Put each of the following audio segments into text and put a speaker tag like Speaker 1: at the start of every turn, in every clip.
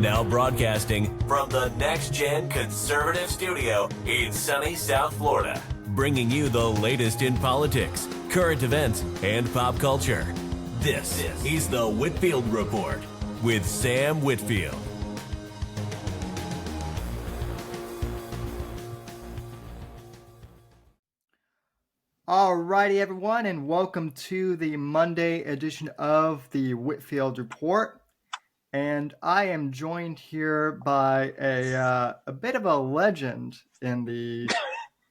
Speaker 1: Now broadcasting from the Next Gen Conservative Studio in sunny South Florida, bringing you the latest in politics, current events, and pop culture. This is the Whitfield Report with Sam Whitfield.
Speaker 2: Alrighty, everyone, and welcome to the Monday edition of the Whitfield Report. And I am joined here by a bit of a legend in the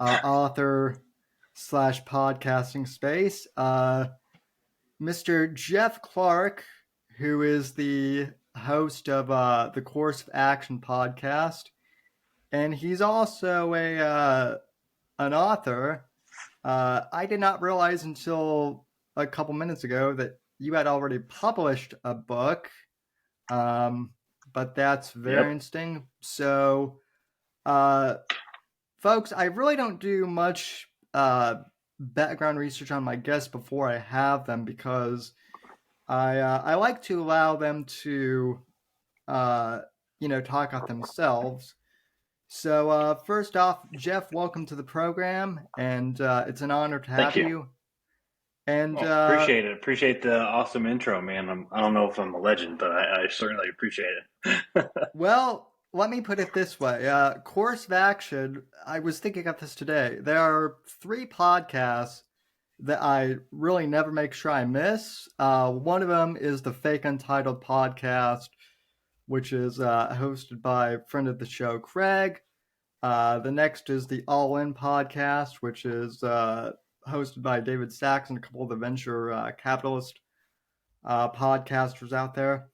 Speaker 2: author slash podcasting space, Mr. Jeff Clark, who is the host of the Course of Action podcast, and he's also an author. I did not realize until a couple minutes ago that you had already published a book, but that's very interesting. So, folks, I really don't do much background research on my guests before I have them because I like to allow them to, talk about themselves. So first off, Jeff, welcome to the program, and it's an honor to have you. And
Speaker 3: appreciate it. Appreciate the awesome intro, man. I don't know if I'm a legend, but I certainly appreciate it.
Speaker 2: Well, let me put it this way. Course of Action, I was thinking of this today. There are 3 podcasts that I really never make sure I miss. One of them is the Fake Untitled podcast, which is hosted by a friend of the show, Craig. The next is the All In podcast, which is hosted by David Sachs and a couple of the venture capitalist podcasters out there.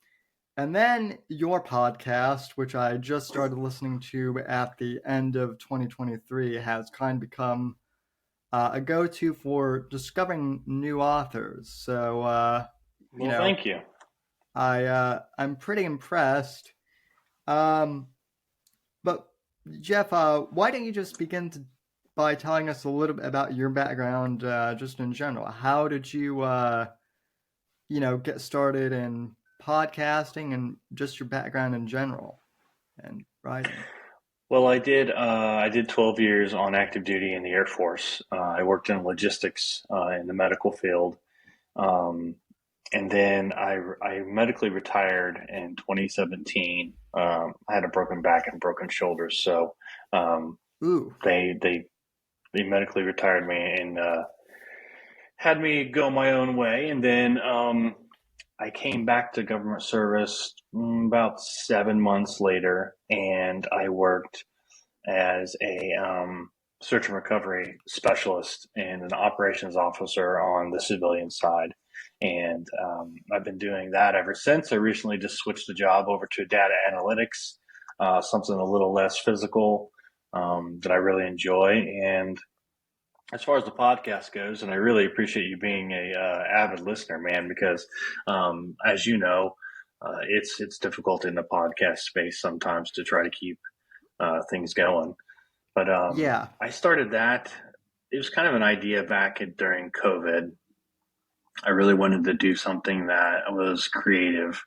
Speaker 2: And then your podcast, which I just started listening to at the end of 2023, has kind of become a go-to for discovering new authors. So,
Speaker 3: thank you.
Speaker 2: I'm pretty impressed. But Jeff, why don't you just begin by telling us a little bit about your background, just in general? How did you, get started in podcasting and just your background in general and writing?
Speaker 3: Well, I did 12 years on active duty in the Air Force. I worked in logistics in the medical field. And then I medically retired in 2017. I had a broken back and broken shoulders, so they medically retired me and had me go my own way. And then I came back to government service about 7 months later, and I worked as a search and recovery specialist and an operations officer on the civilian side. And I've been doing that ever since. I recently just switched the job over to data analytics, something a little less physical that I really enjoy. And as far as the podcast goes, and I really appreciate you being a avid listener, man, because as you know, it's difficult in the podcast space sometimes to try to keep things going. But I started that. It was kind of an idea back during COVID. I really wanted to do something that was creative,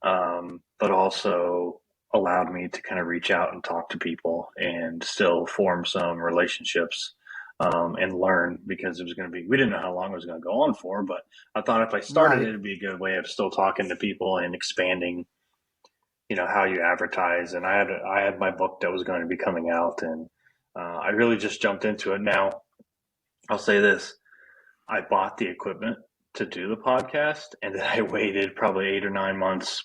Speaker 3: but also allowed me to kind of reach out and talk to people and still form some relationships and learn, because it was going to be, we didn't know how long it was going to go on for, but I thought if I started it, it'd be a good way of still talking to people and expanding, how you advertise. And I had my book that was going to be coming out, and I really just jumped into it. Now, I'll say this. I bought the equipment to do the podcast, and then I waited probably 8 or 9 months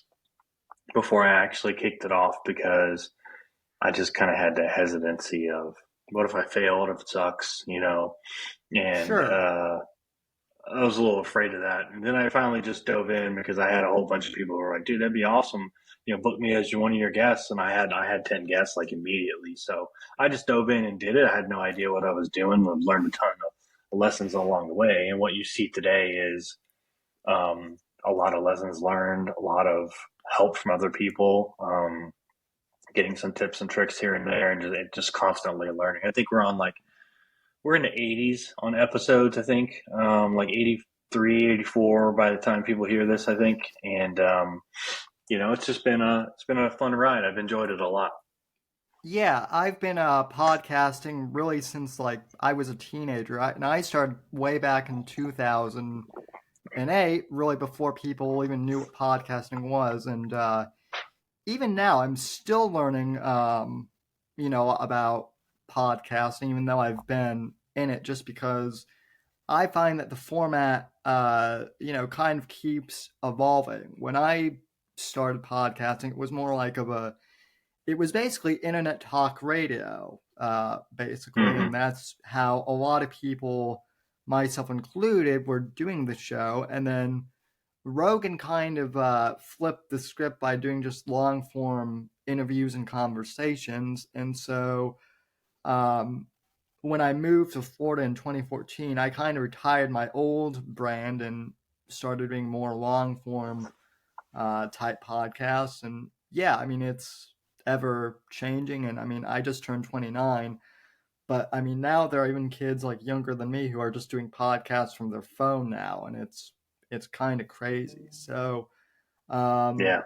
Speaker 3: before I actually kicked it off, because I just kind of had the hesitancy of, what if I fail? What if it sucks? And
Speaker 2: Sure.
Speaker 3: I was a little afraid of that. And then I finally just dove in, because I had a whole bunch of people who were like, dude, that'd be awesome. Book me as one of your guests. And I had 10 guests like immediately. So I just dove in and did it. I had no idea what I was doing. I've learned a ton of lessons along the way. And what you see today is a lot of lessons learned, a lot of help from other people, getting some tips and tricks here and there, and just constantly learning. I think we're in the 80s on episodes, I think, like 83, 84 by the time people hear this, I think. And it's just been a fun ride. I've enjoyed it a lot.
Speaker 2: Yeah, I've been podcasting really since like I was a teenager. And I started way back in 2008, really before people even knew what podcasting was. And even now, I'm still learning, about podcasting, even though I've been in it, just because I find that the format, kind of keeps evolving. When I started podcasting, it was more like it was basically internet talk radio, basically,
Speaker 3: Hmm.
Speaker 2: and that's how a lot of people, myself included, were doing the show. And then Rogan kind of flipped the script by doing just long form interviews and conversations. And so um, when I moved to Florida in 2014, I kind of retired my old brand and started doing more long form type podcasts. And yeah, I mean, it's ever changing. And I mean, I just turned 29, but I mean, now there are even kids like younger than me who are just doing podcasts from their phone now. And it's kind of crazy. So, um,
Speaker 3: Yeah.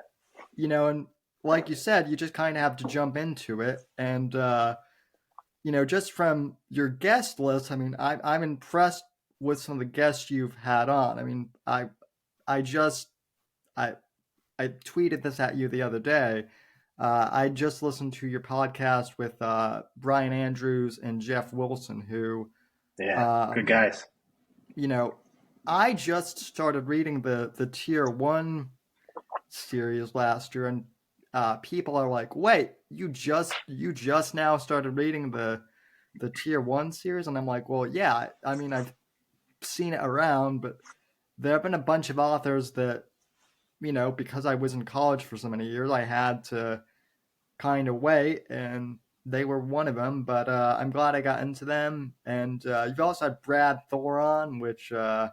Speaker 2: and like you said, you just kind of have to jump into it. And, just from your guest list, I mean, I'm impressed with some of the guests you've had on. I mean, I just, I, I tweeted this at you the other day. I just listened to your podcast with Brian Andrews and Jeff Wilson, who,
Speaker 3: Yeah. Good
Speaker 2: um,
Speaker 3: guys.
Speaker 2: you know, I just started reading the Tier One series last year, and people are like, "Wait, you just now started reading the Tier One series?" And I'm like, "Well, yeah. I mean, I've seen it around, but there have been a bunch of authors that because I was in college for so many years, I had to kind of wait, and they were one of them. But I'm glad I got into them. And you've also had Brad Thor on, which I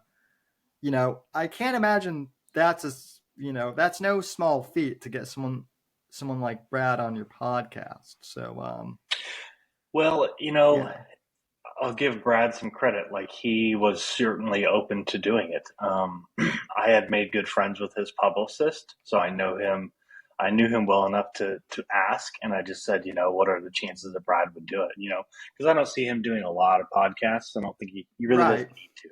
Speaker 2: can't imagine that's no small feat to get someone like Brad on your podcast. So
Speaker 3: Well,
Speaker 2: yeah,
Speaker 3: I'll give Brad some credit. Like he was certainly open to doing it. I had made good friends with his publicist, so I know him. I knew him well enough to ask, and I just said, what are the chances that Brad would do it? Because I don't see him doing a lot of podcasts. I don't think he really
Speaker 2: right.
Speaker 3: doesn't need to.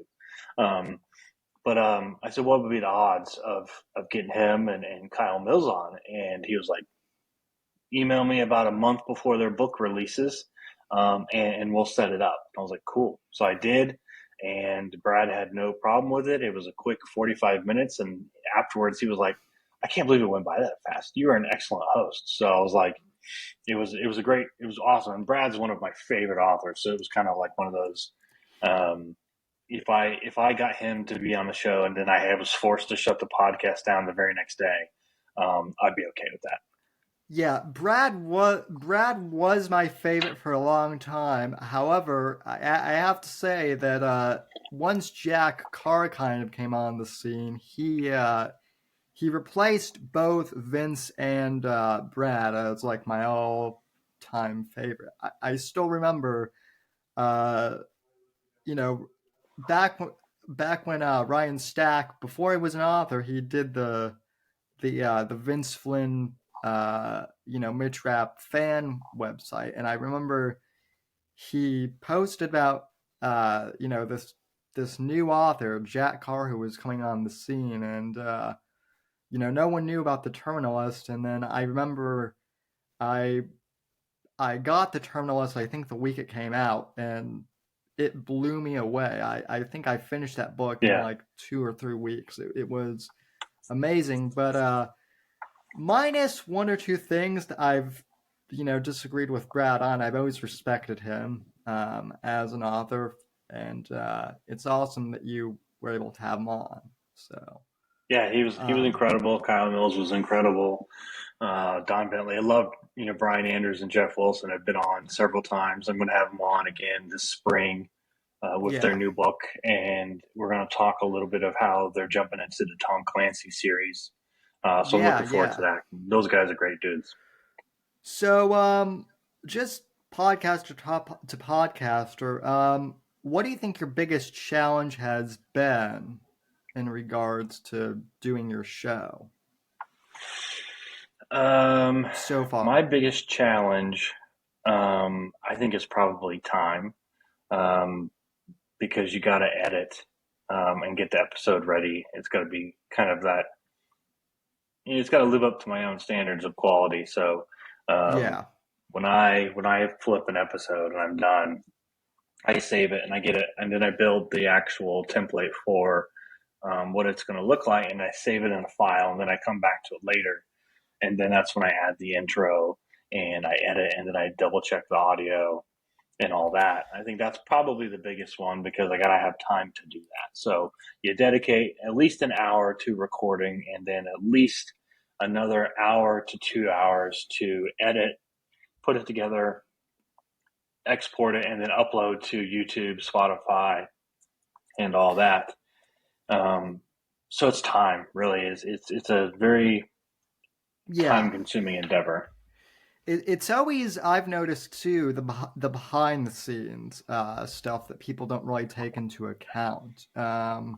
Speaker 3: But I said, what would be the odds of getting him and Kyle Mills on? And he was like, email me about a month before their book releases, and we'll set it up. I was like, cool. So I did, and Brad had no problem with it. It was a quick 45 minutes, and afterwards he was like, I can't believe it went by that fast. You are an excellent host. So I was like, it was awesome. And Brad's one of my favorite authors, so it was kind of like one of those. Um, if I got him to be on the show and then I was forced to shut the podcast down the very next day, I'd be okay with that.
Speaker 2: Yeah, Brad was my favorite for a long time. However, I have to say that once Jack Carr kind of came on the scene, he replaced both Vince and Brad as like my all-time favorite. I still remember, uh, you know, back back when Ryan Stack, before he was an author, he did the Vince Flynn Mitch Rapp fan website, and I remember he posted about this new author Jack Carr who was coming on the scene, and no one knew about the Terminalist, and then I remember I I got the Terminalist I think the week it came out, and it blew me away. I think I finished that book in
Speaker 3: Yeah.
Speaker 2: like 2 or 3 weeks. It was amazing, but minus one or two things that I've disagreed with Brad on. I've always respected him as an author, and it's awesome that you were able to have him on. So
Speaker 3: Yeah, he was
Speaker 2: um,
Speaker 3: incredible. Kyle Mills was incredible. Don Bentley. I loved Brian Anders and Jeff Wilson. Have been on several times. I'm going to have them on again this spring with their
Speaker 2: yeah,
Speaker 3: new book, and we're going to talk a little bit of how they're jumping into the Tom Clancy series. So I'm
Speaker 2: yeah,
Speaker 3: looking forward to
Speaker 2: yeah.
Speaker 3: that. Those guys are great dudes.
Speaker 2: So just podcaster top to podcaster. What do you think your biggest challenge has been in regards to doing your show? so
Speaker 3: My
Speaker 2: far?
Speaker 3: biggest challenge, I think, is probably time, um, because you got to edit and get the episode ready. It's got to be kind of that. It's got to live up to my own standards of quality. So um,
Speaker 2: Yeah.
Speaker 3: when I flip an episode and I'm done, I save it and I get it, and then I build the actual template for what it's going to look like, and I save it in a file, and then I come back to it later, and then that's when I add the intro and I edit, and then I double check the audio and all that. I think that's probably the biggest one because I gotta have time to do that. So you dedicate at least an hour to recording, and then at least another hour to 2 hours to edit, put it together, export it, and then upload to YouTube, Spotify, and all that. Um, so it's time, really. It's a very time
Speaker 2: Yeah.
Speaker 3: consuming endeavor.
Speaker 2: It's always, I've noticed too, the behind the scenes stuff that people don't really take into account. You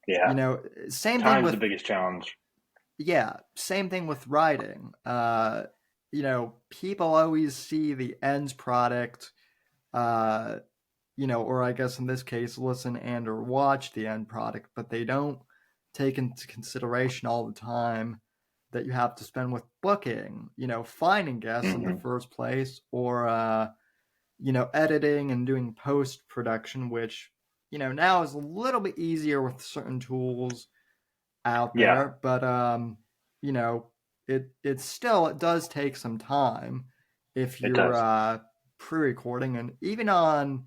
Speaker 3: Yeah,
Speaker 2: know, same thing
Speaker 3: time's the
Speaker 2: with,
Speaker 3: biggest challenge.
Speaker 2: yeah, same thing with writing. You know, people always see the end product, uh, you know, or I guess in this case, listen and or watch the end product, but they don't take into consideration all the time that you have to spend with booking, you know, finding guests in the
Speaker 3: Hmm.
Speaker 2: first place, or you know, editing and doing post production, which you know now is a little bit easier with certain tools out
Speaker 3: Yeah,
Speaker 2: there, but you know, it does take some time if
Speaker 3: it
Speaker 2: you're
Speaker 3: does.
Speaker 2: pre-recording, and even on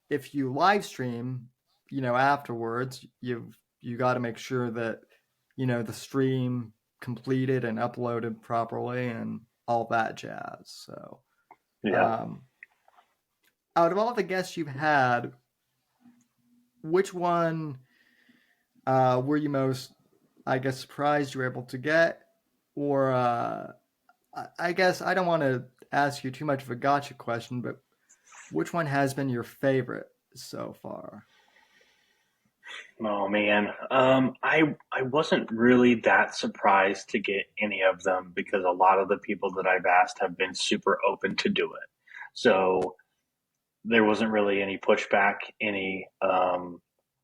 Speaker 2: if you live stream, you know, afterwards, you got to make sure that you know the stream completed and uploaded properly and all that jazz. So,
Speaker 3: Yeah.
Speaker 2: um, out of all the guests you've had, which one were you most, I guess, surprised you were able to get, or I guess I don't want to ask you too much of a gotcha question, but which one has been your favorite so far?
Speaker 3: Oh man, I wasn't really that surprised to get any of them because a lot of the people that I've asked have been super open to do it. So there wasn't really any pushback.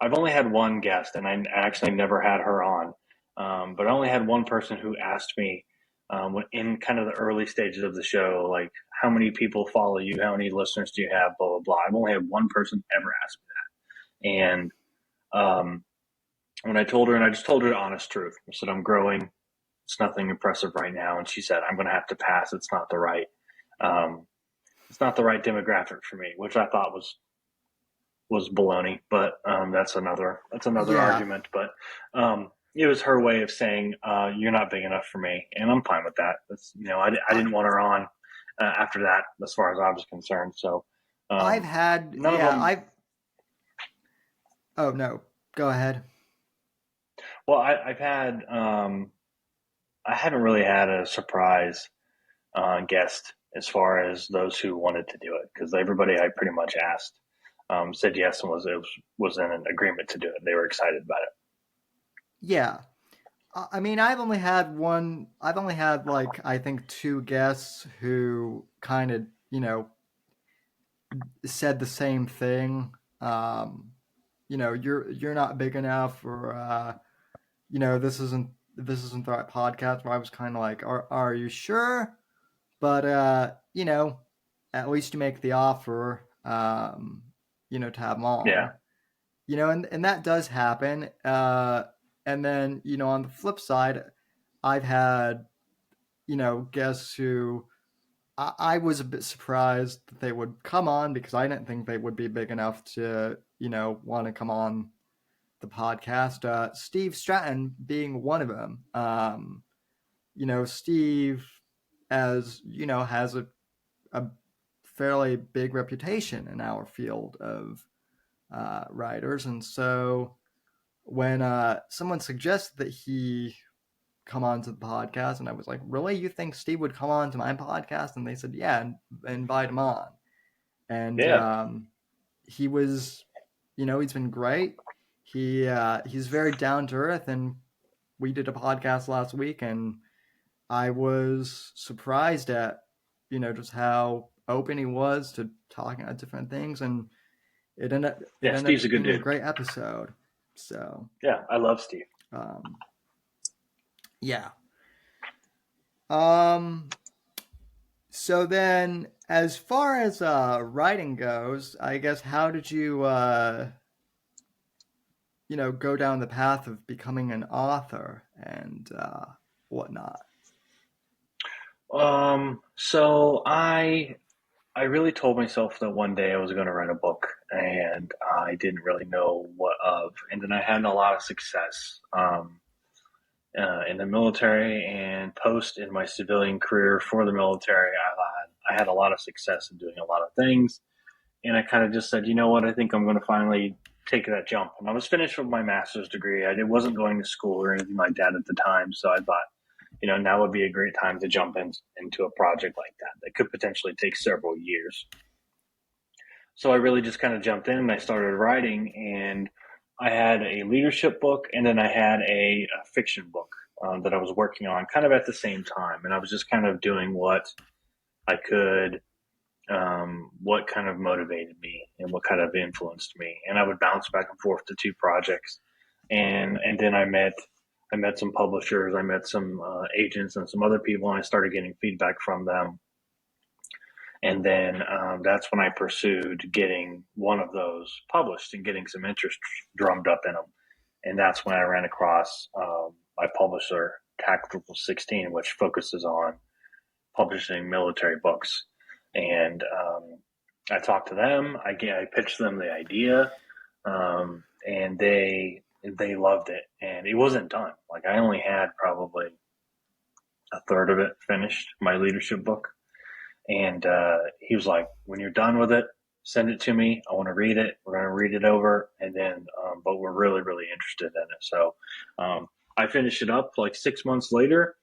Speaker 3: I've only had one guest, and I actually never had her on. But I only had one person who asked me in kind of the early stages of the show, like how many people follow you, how many listeners do you have, blah blah blah. I've only had one person ever ask me that, and um, when I told her, and I just told her the honest truth, I said, I'm growing. It's nothing impressive right now. And she said, I'm going to have to pass. Um, it's not the right demographic for me, which I thought was baloney. But that's another
Speaker 2: Yeah,
Speaker 3: argument. But it was her way of saying, you're not big enough for me. And I'm fine with that. I
Speaker 2: I,
Speaker 3: didn't want her on after that, as far as I was concerned. So
Speaker 2: I've
Speaker 3: um,
Speaker 2: had,
Speaker 3: none of
Speaker 2: yeah,
Speaker 3: them.
Speaker 2: oh no, go ahead.
Speaker 3: Well, I've had, I haven't really had a surprise guest as far as those who wanted to do it because everybody I pretty much asked said yes and was in an agreement to do it. They were excited about it.
Speaker 2: Yeah. I mean, I've only had one, I've only had like, I think two guests who kind of, you know, said the same thing. Um, you know, you're not big enough, or you know, this isn't the right podcast. Where I was kind of like, are you sure? But you know, at least you make the offer. You know, to have them
Speaker 3: Yeah,
Speaker 2: on. You know, and that does happen. And then you know, on the flip side, I've had you know guests who I was a bit surprised that they would come on because I didn't think they would be big enough to you know want to come on the podcast. Steve Stratton being one of them. You know, Steve, as you know, has a fairly big reputation in our field of writers, and so when someone suggested that he come on to the podcast, and I was like, "Really? You think Steve would come on to my podcast?" And they said, "Yeah, and invite him on." And
Speaker 3: yeah,
Speaker 2: he was, you know, he's been great. He's very down to earth, and we did a podcast last week, and I was surprised at, just how open he was to talking about different things, and it
Speaker 3: Yeah,
Speaker 2: ended up
Speaker 3: Steve's a good
Speaker 2: being a
Speaker 3: dude.
Speaker 2: great episode. So,
Speaker 3: Yeah, I love Steve.
Speaker 2: um, yeah. Um, so then, as far as writing goes, I guess how did you go down the path of becoming an author and whatnot?
Speaker 3: So I really told myself that one day I was going to write a book, and I didn't really know what of. And then I had a lot of success in the military and post in my civilian career for the military. I had a lot of success in doing a lot of things, and I kind of just said, you know what, I think I'm going to finally take that jump. And I was finished with my master's degree. I wasn't going to school or anything like that at the time, so I thought, now would be a great time to jump into a project like that could potentially take several years. So I really just kind of jumped in and I started writing, and I had a leadership book and then I had a fiction book that I was working on kind of at the same time. And I was just kind of doing what I could, what kind of motivated me and what kind of influenced me. And I would bounce back and forth to two projects. And then I met some publishers, I met some agents and some other people, and I started getting feedback from them. And then that's when I pursued getting one of those published and getting some interest drummed up in them. And that's when I ran across my publisher, Tactical 16, which focuses on publishing military books. And I talked to them. I pitched them the idea, and they loved it. And it wasn't done. Like I only had probably a third of it finished, my leadership book. And he was like, when you're done with it, send it to me. I want to read it. We're going to read it over. And then, but we're really, really interested in it. So I finished it up like 6 months later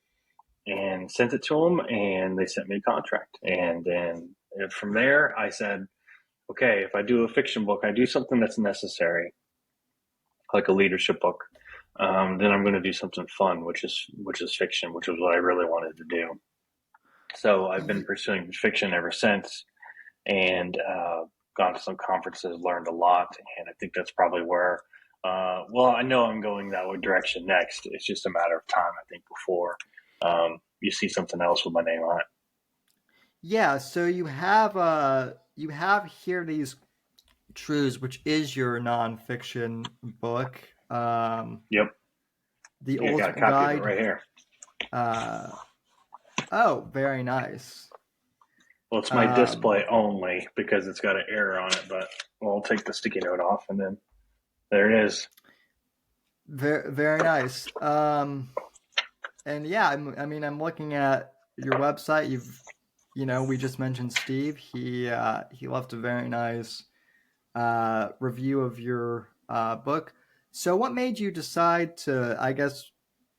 Speaker 3: and sent it to them, and they sent me a contract. And then from there, I said, okay, if I do a fiction book, I do something that's necessary, like a leadership book. Then I'm going to do something fun, which is fiction, which is what I really wanted to do. So I've been pursuing fiction ever since, and gone to some conferences, learned a lot, and I think that's probably where. Well, I know I'm going that direction next. It's just a matter of time, I think, before you see something else with my name on it.
Speaker 2: Yeah, so you have Here These Truths, which is your nonfiction book.
Speaker 3: Yep.
Speaker 2: The
Speaker 3: Yeah, I got a
Speaker 2: Ultimate
Speaker 3: copy of it
Speaker 2: Guide.
Speaker 3: right here.
Speaker 2: Oh, very nice.
Speaker 3: Well, it's my display only because it's got an error on it, but I'll take the sticky note off, and then there it is.
Speaker 2: Very, very nice. And yeah, I'm looking at your website. We just mentioned Steve. He left a very nice review of your book. So, what made you decide to, I guess,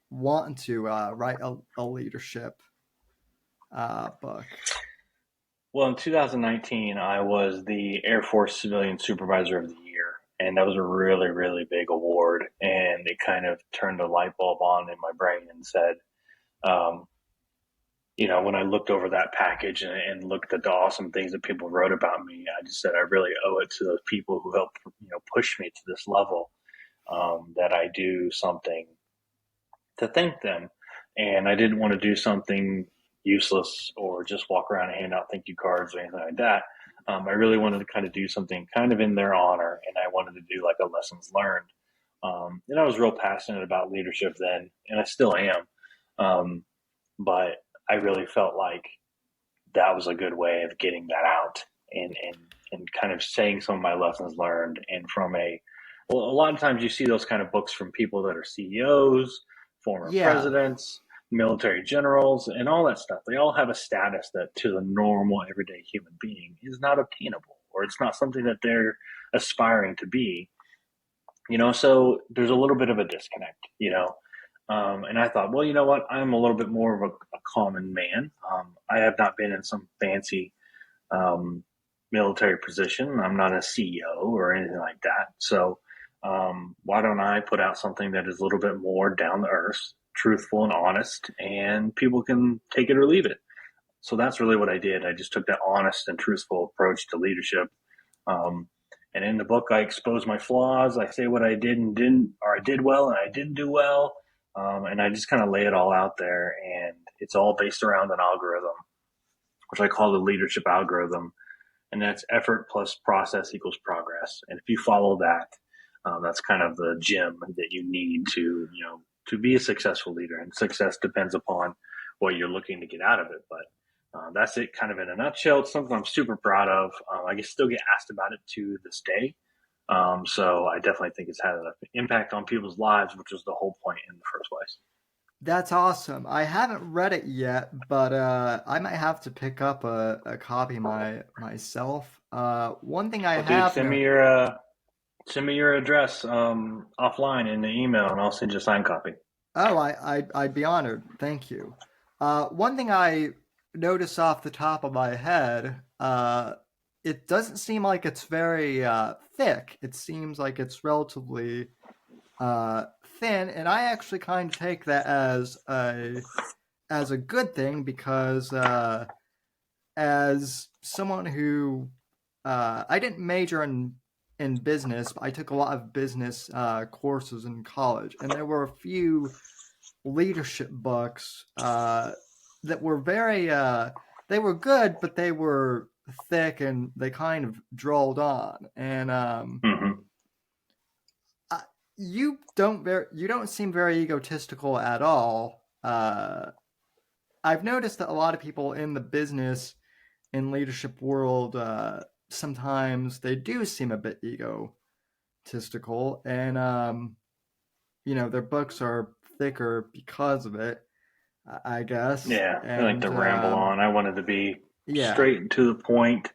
Speaker 2: want to write a leadership book?
Speaker 3: Well, in 2019, I was the Air Force Civilian Supervisor of the Year, and that was a really, really big award. And it kind of turned a light bulb on in my brain and said, um, when I looked over that package and looked at the awesome things that people wrote about me, I just said I really owe it to those people who helped, push me to this level, that I do something to thank them. And I didn't want to do something useless or just walk around and hand out thank you cards or anything like that. I really wanted to kind of do something kind of in their honor, and I wanted to do like a lessons learned. And I was real passionate about leadership then, and I still am. But I really felt like that was a good way of getting that out and kind of saying some of my lessons learned. And a lot of times you see those kind of books from people that are CEOs, former
Speaker 2: Yeah,
Speaker 3: presidents, military generals, and all that stuff. They all have a status that to the normal everyday human being is not obtainable, or it's not something that they're aspiring to be. So there's a little bit of a disconnect. And I thought, well, you know what? I'm a little bit more of a common man. I have not been in some fancy military position. I'm not a CEO or anything like that. So why don't I put out something that is a little bit more down to earth, truthful and honest, and people can take it or leave it. So that's really what I did. I just took that honest and truthful approach to leadership. Um, and in the book, I expose my flaws. I say what I did and didn't, or I did well and I didn't do well. And I just kind of lay it all out there. And it's all based around an algorithm, which I call the leadership algorithm. And that's effort plus process equals progress. And if you follow that, that's kind of the gem that you need to be a successful leader. And success depends upon what you're looking to get out of it. But that's it kind of in a nutshell. It's something I'm super proud of. I still get asked about it to this day. So I definitely think it's had an impact on people's lives, which was the whole point in the first place.
Speaker 2: That's awesome. I haven't read it yet, but I might have to pick up a copy myself. One thing I have
Speaker 3: Send me your address offline in the email, and I'll send you a signed copy.
Speaker 2: Oh, I'd be honored. Thank you. One thing I notice off the top of my head, it doesn't seem like it's very thick. It seems like it's relatively thin, and I actually kind of take that as a good thing because as someone who I didn't major in business, but I took a lot of business courses in college, and there were a few leadership books that were very they were good, but they were thick and they kind of drawled on. And you don't seem very egotistical at all. I've noticed that a lot of people in the business and leadership world sometimes they do seem a bit egotistical, and their books are thicker because of it, I guess.
Speaker 3: Yeah, I like to ramble on. I wanted to be
Speaker 2: Yeah.
Speaker 3: straight and to the point.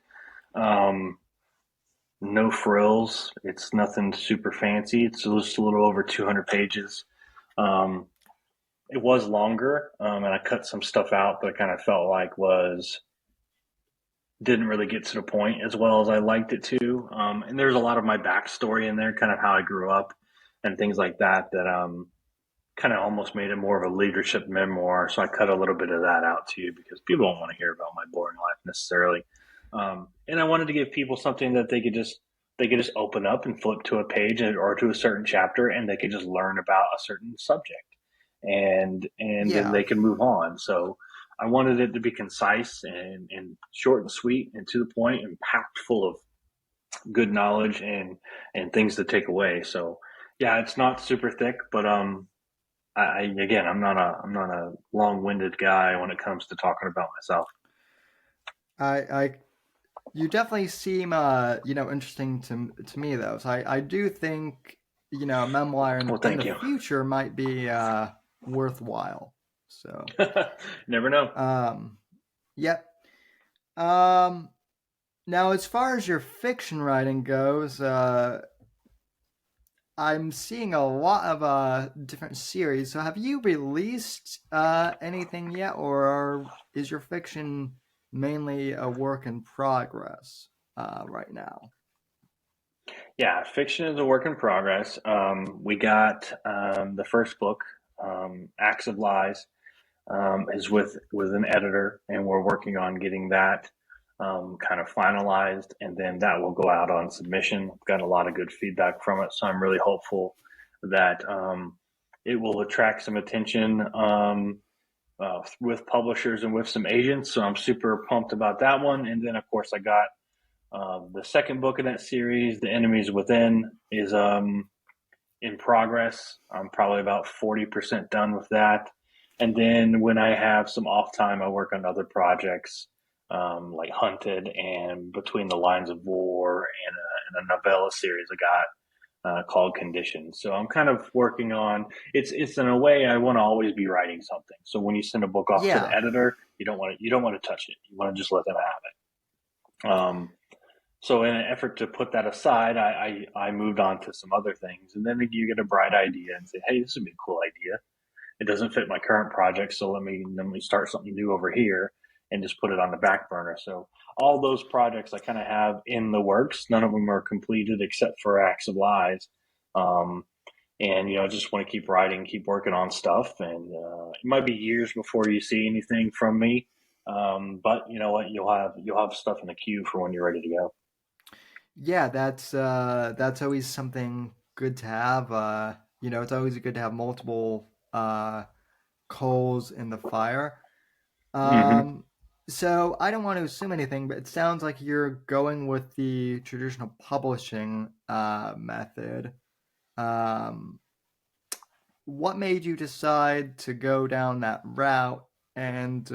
Speaker 3: No frills. It's nothing super fancy. It's just a little over 200 pages. It was longer, and I cut some stuff out that I kind of felt like didn't really get to the point as well as I liked it to. And there's a lot of my backstory in there, kind of how I grew up and things like that kind of almost made it more of a leadership memoir. So I cut a little bit of that out too, because people don't want to hear about my boring life necessarily. And I wanted to give people something that they could just open up and flip to a page or to a certain chapter, and they could just learn about a certain subject, and then they can move on. So I wanted it to be concise and short and sweet and to the point and packed full of good knowledge and things to take away. So yeah, it's not super thick, but I'm not a long-winded guy when it comes to talking about myself.
Speaker 2: You definitely seem interesting to me though. So I do think a memoir in the future might be worthwhile. So
Speaker 3: never know.
Speaker 2: Yep. Now, as far as your fiction writing goes, I'm seeing a lot of different series. So have you released anything yet, or is your fiction mainly a work in progress right now?
Speaker 3: Yeah, fiction is a work in progress. We got the first book, Acts of Lies, is with an editor, and we're working on getting that kind of finalized, and then that will go out on submission. I've got a lot of good feedback from it, so I'm really hopeful that it will attract some attention with publishers and with some agents. So I'm super pumped about that one. And then, of course, I got the second book in that series, The Enemies Within, is in progress. I'm probably about 40% done with that. And then when I have some off time, I work on other projects like Hunted and Between the Lines of War and a novella series I got called Conditions. So I'm kind of working on it's in a way I want to always be writing something. So when you send a book off to the editor, you don't want to touch it. You want to just let them have it. So in an effort to put that aside, I moved on to some other things, and then you get a bright idea and say, hey, this would be a cool idea. It doesn't fit my current project, so let me start something new over here and just put it on the back burner. So all those projects I kind of have in the works. None of them are completed except for Acts of Lies. and just want to keep writing, keep working on stuff, and it might be years before you see anything from me. But you know what? You'll have stuff in the queue for when you're ready to go.
Speaker 2: Yeah, that's always something good to have. It's always good to have multiple coals in the fire.
Speaker 3: Hmm.
Speaker 2: Um, so I don't want to assume anything, but it sounds like you're going with the traditional publishing method. Um, what made you decide to go down that route? And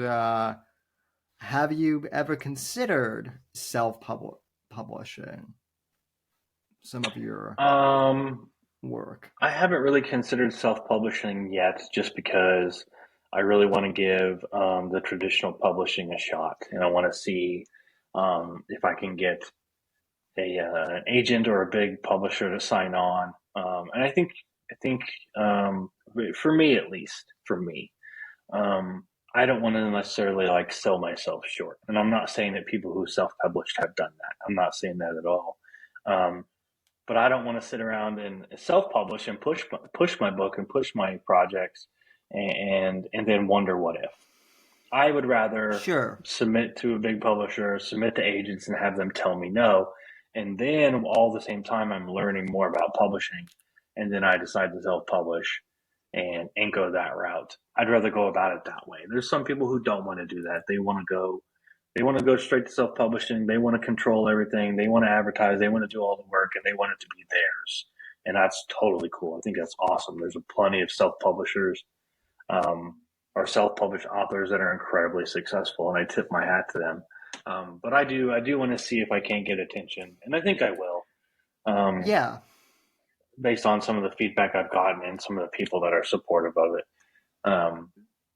Speaker 2: have you ever considered self-publishing some of your
Speaker 3: Um,
Speaker 2: work?
Speaker 3: I haven't really considered self-publishing yet, just because I really want to give the traditional publishing a shot, and I want to see if I can get an agent or a big publisher to sign on. And I think for me, at least for me, um, I don't want to necessarily like sell myself short. And I'm not saying that people who self-published have done that. I'm not saying that at all. Um, but I don't want to sit around and self-publish and push my book and push my projects and then wonder what if. I would rather
Speaker 2: Sure.
Speaker 3: submit to a big publisher, submit to agents, and have them tell me no, and then all the same time I'm learning more about publishing, and then I decide to self-publish and go that route. I'd rather go about it that way. There's some people who don't want to do that. They want to go straight to self-publishing. They want to control everything. They want to advertise. They want to do all the work, and they want it to be theirs. And that's totally cool. I think that's awesome. There's plenty of self-publishers um, or self-published authors that are incredibly successful, and I tip my hat to them. But I do want to see if I can't get attention, and I think I will, um,
Speaker 2: Yeah.
Speaker 3: based on some of the feedback I've gotten and some of the people that are supportive of it. Um,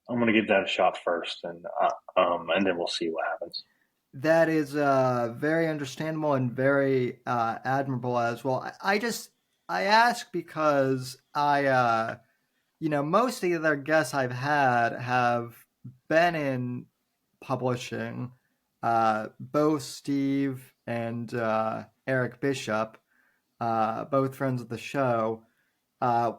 Speaker 3: I'm going to give that a shot first, and then we'll see what happens.
Speaker 2: That is very understandable and very admirable as well. I ask because most of the other guests I've had have been in publishing. Both Steve and Eric Bishop, both friends of the show. Uh,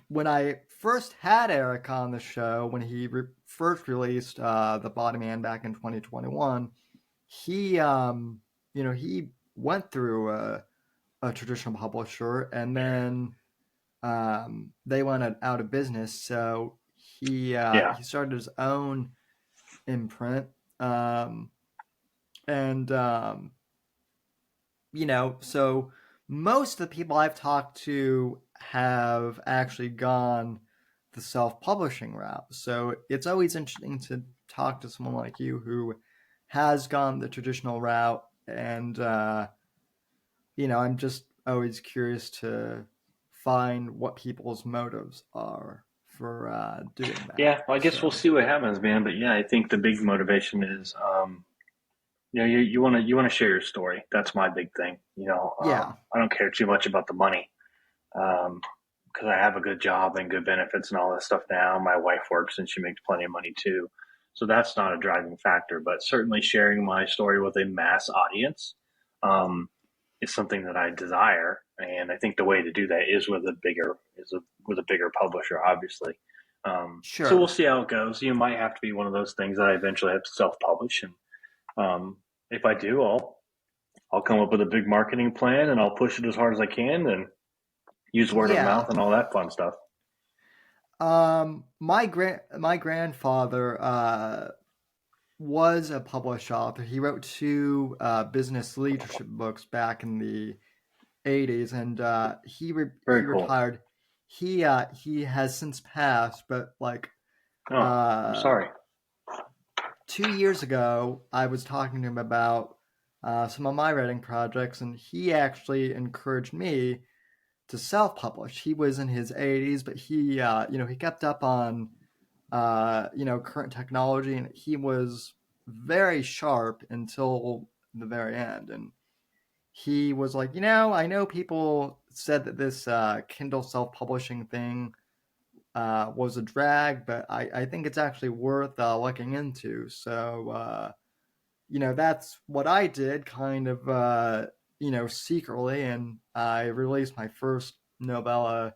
Speaker 2: when I first had Eric on the show, when he first released The Body Man back in 2021, he went through a traditional publisher, and then they went out of business. So
Speaker 3: Yeah,
Speaker 2: he started his own imprint, um, and so most of the people I've talked to have actually gone the self-publishing route. So it's always interesting to talk to someone like you who has gone the traditional route, and I'm just always curious to find what people's motives are for doing that.
Speaker 3: yeah. Well, I guess we'll
Speaker 2: So
Speaker 3: see what happens, man. But yeah, I think the big motivation is, you want to share your story. That's my big thing.
Speaker 2: yeah,
Speaker 3: I don't care too much about the money. Um, because I have a good job and good benefits and all that stuff now. My wife works and she makes plenty of money too. So that's not a driving factor, but certainly sharing my story with a mass audience um, is something that I desire. And I think the way to do that is with a bigger publisher, obviously. So we'll
Speaker 2: sure.
Speaker 3: see how it goes. You might have to be one of those things that I eventually have to self-publish, and if I do, I'll come up with a big marketing plan and I'll push it as hard as I can and use word of
Speaker 2: Yeah.
Speaker 3: mouth and all that fun stuff.
Speaker 2: My grandfather was a published author. He wrote two business leadership books back in the '80s, and he
Speaker 3: Very cool.
Speaker 2: retired. He has since passed, but like
Speaker 3: Oh, I'm
Speaker 2: uh,
Speaker 3: sorry.
Speaker 2: 2 years ago, I was talking to him about some of my writing projects, and he actually encouraged me to self-publish. He was in his 80s, but he kept up on current technology, and he was very sharp until the very end. And he was like, I know people said that this Kindle self-publishing thing was a drag, but I think it's actually worth looking into. So, that's what I did, kind of, secretly, and I released my first novella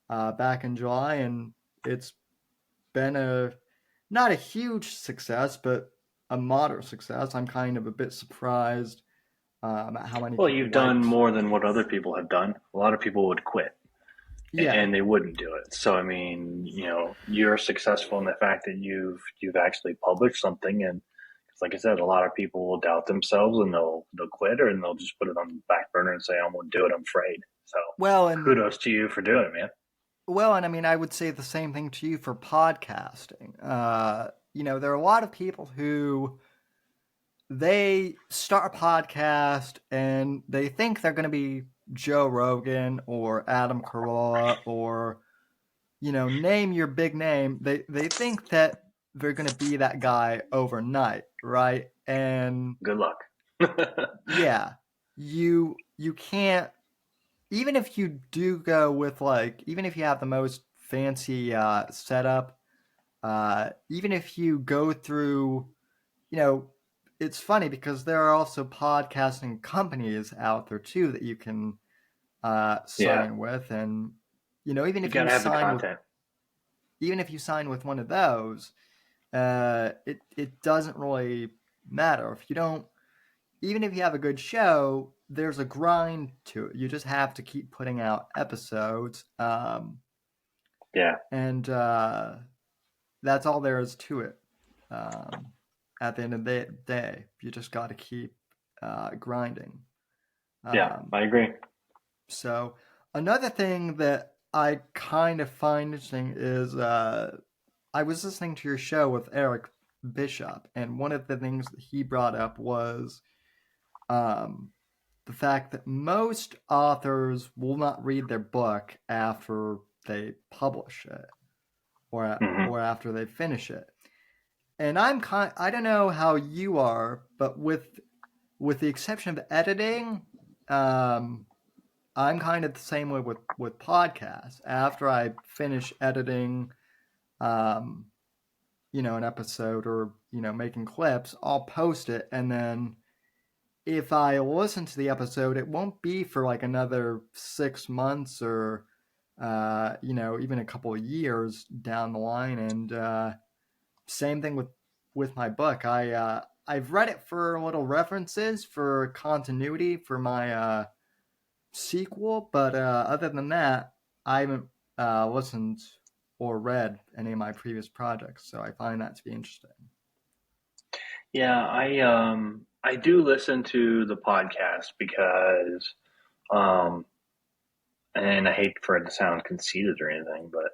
Speaker 2: back in July, and it's been not a huge success, but a moderate success. I'm kind of a bit surprised at how many
Speaker 3: Well,
Speaker 2: people
Speaker 3: you've done
Speaker 2: liked.
Speaker 3: more than what other people have done. A lot of people would quit
Speaker 2: Yeah,
Speaker 3: and they wouldn't do it. So I mean, you're successful in the fact that you've actually published something, and like I said, a lot of people will doubt themselves and they'll quit, or and they'll just put it on the back burner and say, "I won't do it. I'm afraid." So
Speaker 2: well, and
Speaker 3: kudos to you for doing it, man.
Speaker 2: I mean, I would say the same thing to you for podcasting. There are a lot of people who they start a podcast and they think they're going to be Joe Rogan or Adam Carolla or name your big name. They think that they're going to be that guy overnight, right? And
Speaker 3: Good luck.
Speaker 2: yeah, you can't, even if you do go with even if you have the most fancy setup, even if you go through, you know, it's funny because there are also podcasting companies out there too that you can
Speaker 3: Yeah,
Speaker 2: sign with, and even
Speaker 3: you
Speaker 2: if
Speaker 3: got
Speaker 2: you
Speaker 3: to have the
Speaker 2: sign with
Speaker 3: content.
Speaker 2: one of those, it doesn't really matter if you don't. Even if you have a good show, there's a grind to it. You just have to keep putting out episodes,
Speaker 3: Yeah,
Speaker 2: and that's all there is to it. Um, at the end of the day, you just got to keep grinding.
Speaker 3: yeah,
Speaker 2: Um,
Speaker 3: I agree.
Speaker 2: so another thing that I kind of find interesting is I was listening to your show with Eric Bishop, and one of the things that he brought up was um, the fact that most authors will not read their book after they publish it
Speaker 3: Hmm.
Speaker 2: or after they finish it. And I don't know how you are, but with the exception of editing, um, I'm kind of the same way with podcasts. After I finish editing, um, an episode or making clips, I'll post it, and then if I listen to the episode, it won't be for like another 6 months or even a couple of years down the line. And same thing with my book. I've read it for little references for continuity for my sequel, but other than that, I haven't listened or read any of my previous projects, so I find that to be interesting.
Speaker 3: Yeah, I do listen to the podcast because um and I hate for it to sound conceited or anything, but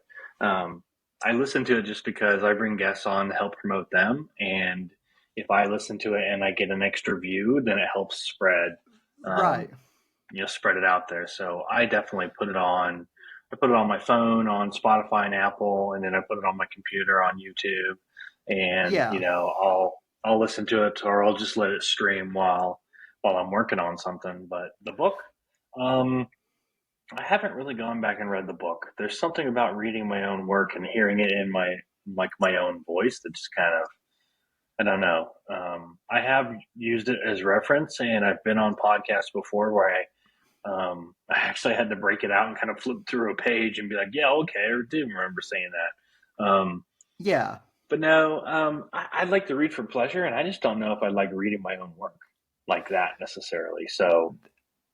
Speaker 3: I listen to it just because I bring guests on to help promote them, and if I listen to it and I get an extra view, then it helps um,
Speaker 2: Right.
Speaker 3: spread it out there. So I definitely put it on. I put it on my phone, on Spotify and Apple, and then I put it on my computer on YouTube, and
Speaker 2: Yeah.
Speaker 3: I'll listen to it or I'll just let it stream while I'm working on something. But the book, um, I haven't really gone back and read the book. There's something about reading my own work and hearing it in my own voice that just kind of, I don't know. I have used it as reference, and I've been on podcasts before where I actually had to break it out and kind of flip through a page and be like, yeah, okay, I do remember saying that.
Speaker 2: Yeah.
Speaker 3: But no, I'd like to read for pleasure, and I just don't know if I like reading my own work like that necessarily. So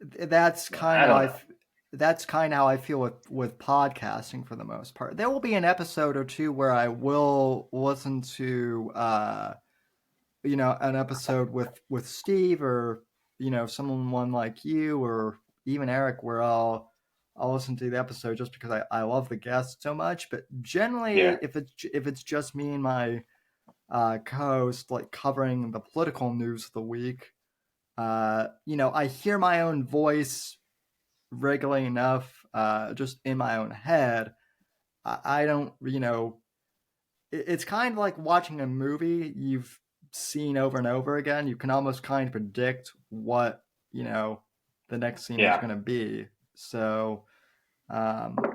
Speaker 2: That's kind
Speaker 3: I
Speaker 2: of
Speaker 3: don't know.
Speaker 2: that's kind of how I feel with podcasting for the most part. There will be an episode or two where I will listen to an episode with Steve or someone like you or even Eric where I'll listen to the episode just because I love the guest so much. But generally,
Speaker 3: Yeah,
Speaker 2: if it's just me and my co-host like covering the political news of the week, I hear my own voice regularly enough, just in my own head. I don't, it's kind of like watching a movie you've seen over and over again. You can almost kind of predict what, the next scene is
Speaker 3: yeah,
Speaker 2: going to be. So,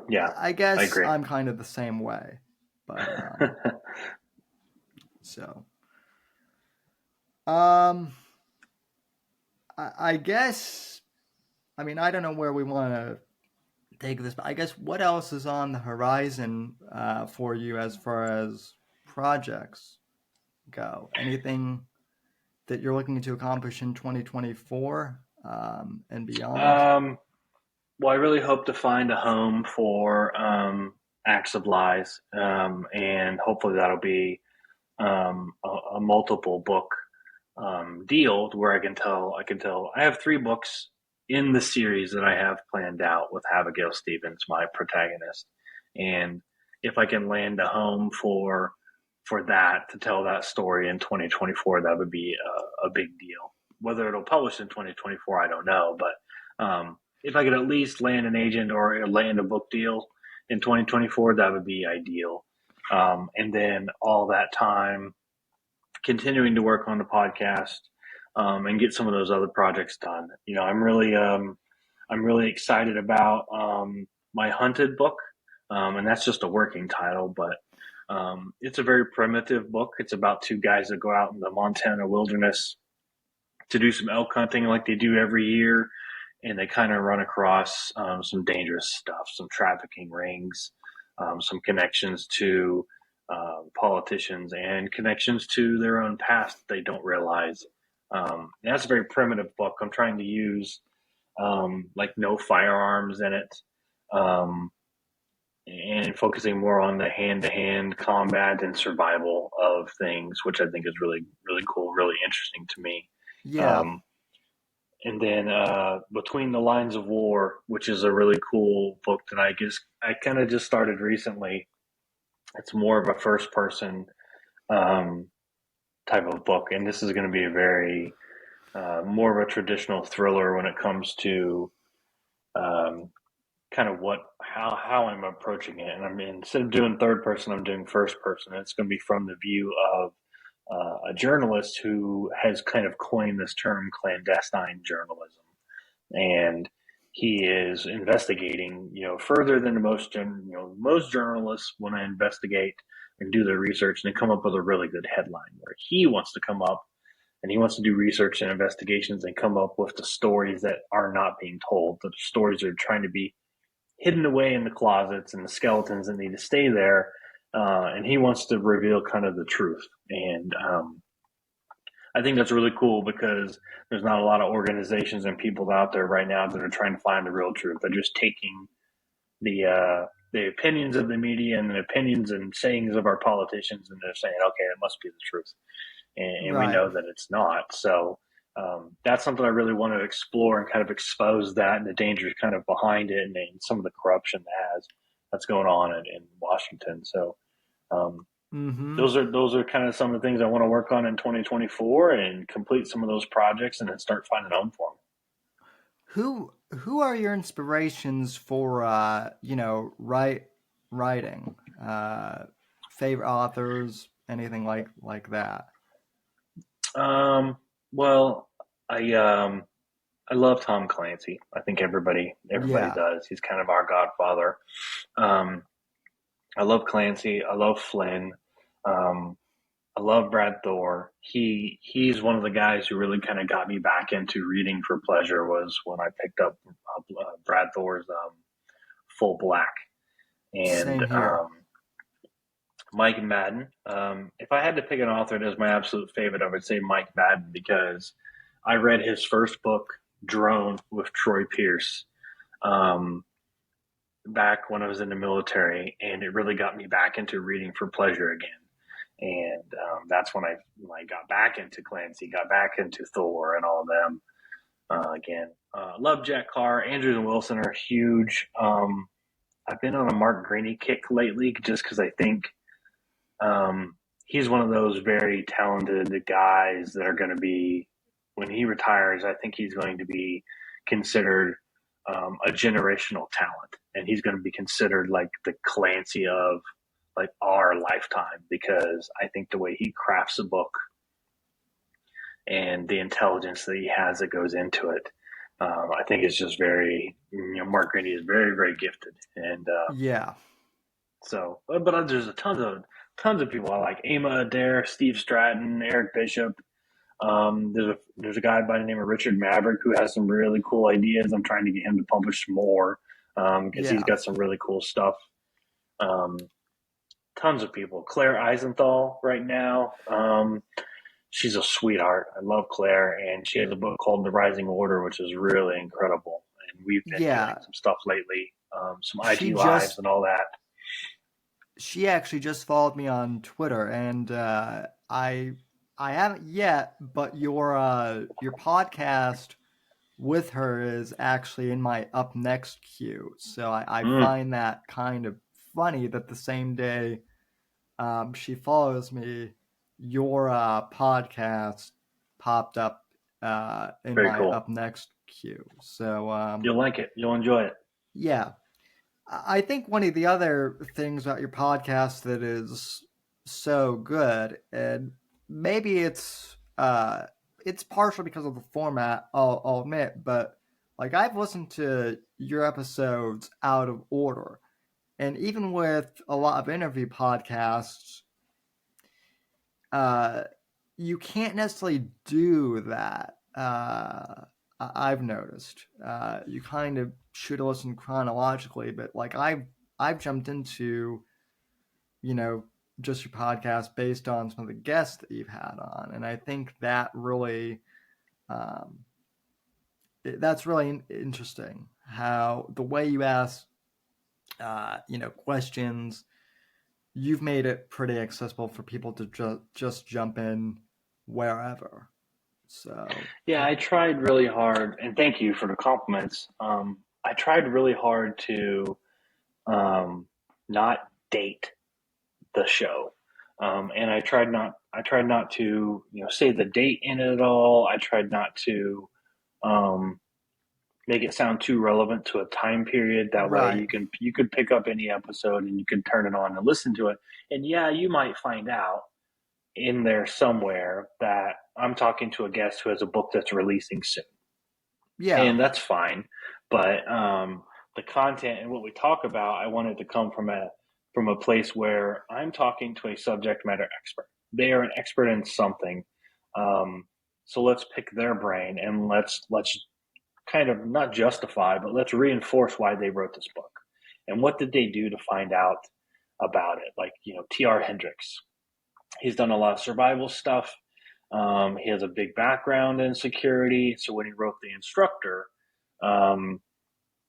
Speaker 3: yeah.
Speaker 2: I
Speaker 3: I
Speaker 2: guess
Speaker 3: agree.
Speaker 2: I'm kind of the same way. But, so, um, I guess, I mean, I don't know where we want to think of this. But I guess what else is on the horizon for you as far as projects go? Anything that you're looking to accomplish in 2024 and beyond?
Speaker 3: Well, I really hope to find a home for Acts of Lies, and hopefully that'll be a multiple book deal where I can tell. I have 3 books in the series that I have planned out with Abigail Stevens, my protagonist, and if I can land a home for that to tell that story in 2024, that would be a big deal. Whether it'll publish in 2024, I don't know, but if I could at least land an agent or land a book deal in 2024, that would be ideal. And then all that time continuing to work on the podcast and get some of those other projects done. I'm really excited about my Hunted book, and that's just a working title, but it's a very primitive book. It's about 2 guys that go out in the Montana wilderness to do some elk hunting like they do every year, and they kind of run across some dangerous stuff, some trafficking rings, some connections to politicians and connections to their own past that they don't realize. That's a very primitive book. I'm trying to use like no firearms in it, and focusing more on the hand-to-hand combat and survival of things, which I think is really, really cool, really interesting to me.
Speaker 2: Yeah.
Speaker 3: And then Between the Lines of War, which is a really cool book that I kind of just started recently. It's more of a first-person type of book, and this is going to be a very more of a traditional thriller when it comes to kind of how I'm approaching it. And I mean, instead of doing third person, I'm doing first person. It's going to be from the view of a journalist who has kind of coined this term clandestine journalism, and he is investigating, further than most journalists want to investigate and do their research and come up with a really good headline, where he wants to come up and he wants to do research and investigations and come up with the stories that are not being told, the stories that are trying to be hidden away in the closets and the skeletons that need to stay there. And he wants to reveal kind of the truth. And I think that's really cool because there's not a lot of organizations and people out there right now that are trying to find the real truth. They're just taking the opinions of the media and the opinions and sayings of our politicians, and they're saying, okay, it must be the truth. And we know that it's not. So that's something I really want to explore and kind of expose that and the dangers kind of behind it, and some of the corruption that's going on in Washington. So those are kind of some of the things I want to work on in 2024 and complete some of those projects and then start finding a home for them.
Speaker 2: Who are your inspirations for writing? Favorite authors, anything like that?
Speaker 3: Well, I love Tom Clancy. I think everybody does. He's kind of our godfather. I love Clancy. I love Flynn. I love Brad Thor. He's one of the guys who really kind of got me back into reading for pleasure, was when I picked up Brad Thor's Full Black. And Mike Madden. If I had to pick an author that is my absolute favorite, I would say Mike Madden, because I read his first book, Drone, with Troy Pierce, back when I was in the military, and it really got me back into reading for pleasure again. And that's when I got back into Clancy, got back into Thor and all of them again. Love Jack Carr. Andrews and Wilson are huge. I've been on a Mark Greaney kick lately, just because I think he's one of those very talented guys that are going to be, when he retires, I think he's going to be considered a generational talent, and he's going to be considered like the Clancy of like our lifetime, because I think the way he crafts a book and the intelligence that he has that goes into it, I think it's just very, Mark Greaney is very, very gifted. And so, but there's a tons of people I like. Emma Adair, Steve Stratton, Eric Bishop. There's a guy by the name of Richard Maverick who has some really cool ideas. I'm trying to get him to publish more. because he's got some really cool stuff. Tons of people. Claire Eisenthal right now. She's a sweetheart. I love Claire, and she has a book called The Rising Order, which is really incredible. And we've been doing some stuff lately, some IG lives and all that.
Speaker 2: She actually just followed me on Twitter, and I haven't yet, but your podcast with her is actually in my up next queue. So I find that kind of funny that the same day she follows me, your podcast popped up in
Speaker 3: Very
Speaker 2: my
Speaker 3: cool.
Speaker 2: up next queue. So
Speaker 3: you'll like it. You'll enjoy it.
Speaker 2: Yeah. I think one of the other things about your podcast that is so good, and maybe it's partial because of the format, I'll admit, but like I've listened to your episodes out of order, and even with a lot of interview podcasts, you can't necessarily do that. I've noticed. You kind of should listen chronologically, but like I've jumped into, just your podcast based on some of the guests that you've had on, and I think that really, that's really interesting. How the way you ask, questions, you've made it pretty accessible for people to just jump in wherever. So
Speaker 3: yeah, I tried really hard, and thank you for the compliments. I tried really hard to not date the show, and I tried not to say the date in it at all. I tried not to make it sound too relevant to a time period. That way, you could pick up any episode and you can turn it on and listen to it. And yeah, you might find out in there somewhere that I'm talking to a guest who has a book that's releasing soon.
Speaker 2: Yeah.
Speaker 3: And that's fine. But the content and what we talk about, I want it to come from a place where I'm talking to a subject matter expert. They are an expert in something. So let's pick their brain and let's kind of not justify, but let's reinforce why they wrote this book. And what did they do to find out about it? Like, T.R. Hendricks. He's done a lot of survival stuff. He has a big background in security. So when he wrote The Instructor,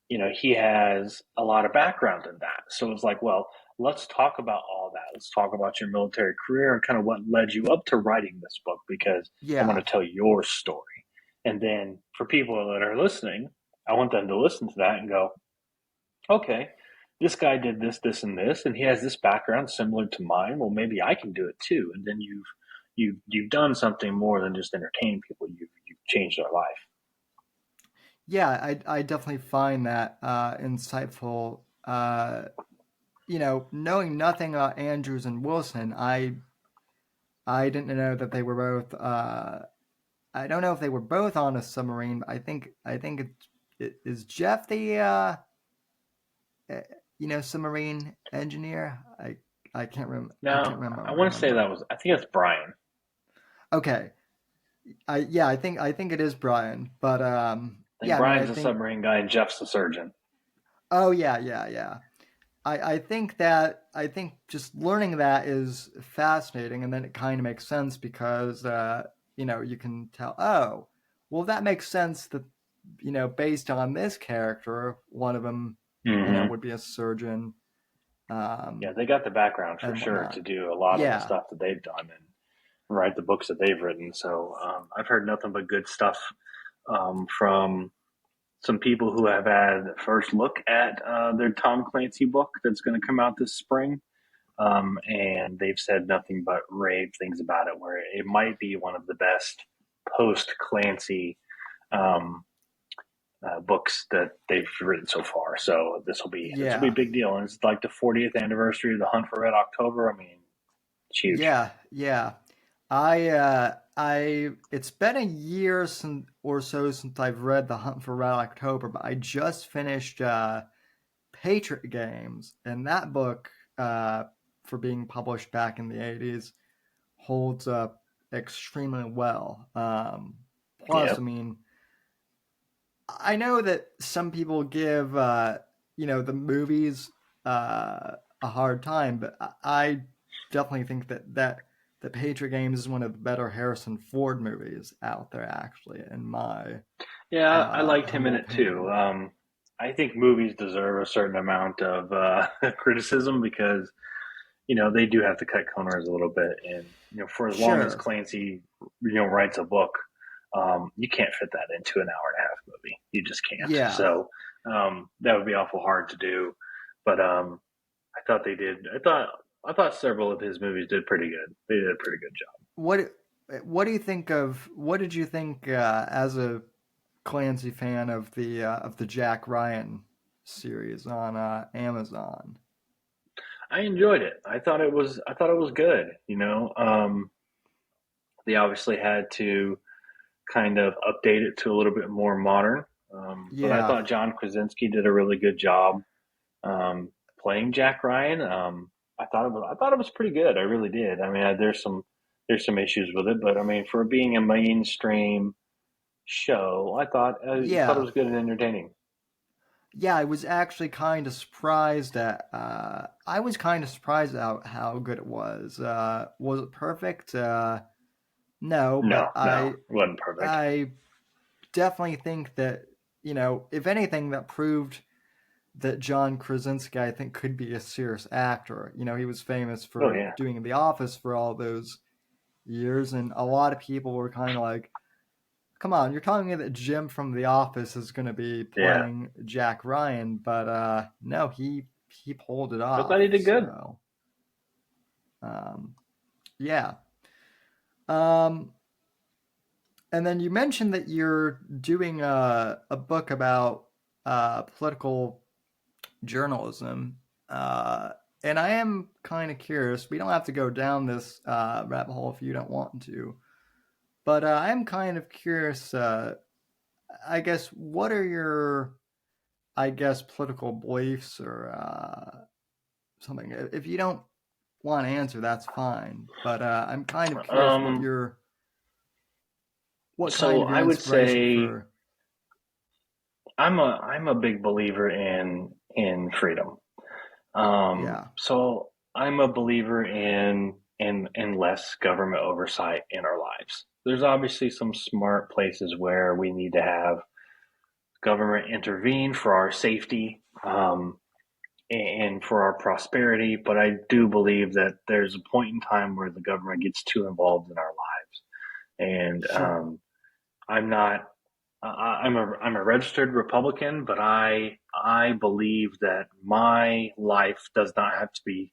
Speaker 3: he has a lot of background in that. So it's like, well, let's talk about all that. Let's talk about your military career and kind of what led you up to writing this book, because I want to tell your story. And then for people that are listening, I want them to listen to that and go, okay, this guy did this, this, and this, and he has this background similar to mine. Well, maybe I can do it too. And then you've done something more than just entertain people. You've changed their life.
Speaker 2: Yeah, I definitely find that insightful. Knowing nothing about Andrews and Wilson, I didn't know that they were both. I don't know if they were both on a submarine, but I think it is Jeff the submarine engineer. I can't remember.
Speaker 3: No,
Speaker 2: I can't remember.
Speaker 3: I want to say that was. I think it's Brian.
Speaker 2: Okay. I think it is Brian, but
Speaker 3: Brian's a submarine guy and Jeff's the surgeon.
Speaker 2: Oh yeah. I think just learning that is fascinating, and then it kind of makes sense because you can tell, oh, well, that makes sense that based on this character, one of them would be a surgeon.
Speaker 3: Yeah, they got the background for sure to do a lot of the stuff that they've done and write the books that they've written. So I've heard nothing but good stuff from some people who have had first look at their Tom Clancy book that's going to come out this spring. And they've said nothing but rave things about it, where it might be one of the best post Clancy books that they've written so far. So this will be a big deal. And it's like the 40th anniversary of the Hunt for Red October. I mean, it's huge.
Speaker 2: Yeah. It's been a year or so since I've read The Hunt for Red October, but I just finished Patriot Games, and that book, for being published back in the 80s, holds up extremely well. Plus, I mean, I know that some people give the movies a hard time, but I definitely think that the Patriot Games is one of the better Harrison Ford movies out there, actually, in my
Speaker 3: Yeah, I liked him in
Speaker 2: humble
Speaker 3: it too.
Speaker 2: opinion.
Speaker 3: I think movies deserve a certain amount of criticism because they do have to cut corners a little bit, and for as long as
Speaker 2: Sure.
Speaker 3: Clancy writes a book, you can't fit that into an hour and a half movie. You just can't.
Speaker 2: Yeah.
Speaker 3: So that would be awful hard to do. But I thought they did. I thought several of his movies did pretty good. They did a pretty good job.
Speaker 2: What what do you think of what did you think as a Clancy fan of the Jack Ryan series on Amazon?
Speaker 3: I enjoyed it. I thought it was good. They obviously had to kind of update it to a little bit more modern. But I
Speaker 2: Yeah.
Speaker 3: thought John Krasinski did a really good job playing Jack Ryan. I thought it was pretty good. I really did. I mean, there's some issues with it, but I mean, for being a mainstream show, I thought it
Speaker 2: Yeah.
Speaker 3: was good and entertaining.
Speaker 2: Yeah, I was actually kind of surprised at I was kind of surprised at how good it was. Was it perfect? No,
Speaker 3: No,
Speaker 2: but
Speaker 3: no,
Speaker 2: I
Speaker 3: it wasn't perfect.
Speaker 2: I definitely think that, if anything, that proved that John Krasinski, I think, could be a serious actor. He was famous
Speaker 3: Oh
Speaker 2: for
Speaker 3: yeah,
Speaker 2: doing The Office for all those years, and a lot of people were kind of like, come on, you're telling me that Jim from The Office is going to be
Speaker 3: yeah.
Speaker 2: playing Jack Ryan, but no, he pulled it
Speaker 3: I
Speaker 2: off.
Speaker 3: thought he did good.
Speaker 2: So, um, yeah. Um, and then you mentioned that you're doing a book about political journalism. Uh, and I am kind of curious. We don't have to go down this rabbit hole if you don't want to. But I am kind of curious. I guess, what are your, I guess, political beliefs or something? If you don't want to answer, that's fine. But I'm kind of curious
Speaker 3: Um,
Speaker 2: what kind
Speaker 3: so
Speaker 2: of your
Speaker 3: I would
Speaker 2: inspiration
Speaker 3: say
Speaker 2: for.
Speaker 3: I'm a big believer in freedom.
Speaker 2: Yeah,
Speaker 3: So I'm a believer in less government oversight in our lives. There's obviously some smart places where we need to have government intervene for our safety, and for our prosperity, but I do believe that there's a point in time where the government gets too involved in our lives, and
Speaker 2: sure.
Speaker 3: I'm not. I'm a registered Republican, but I believe that my life does not have to be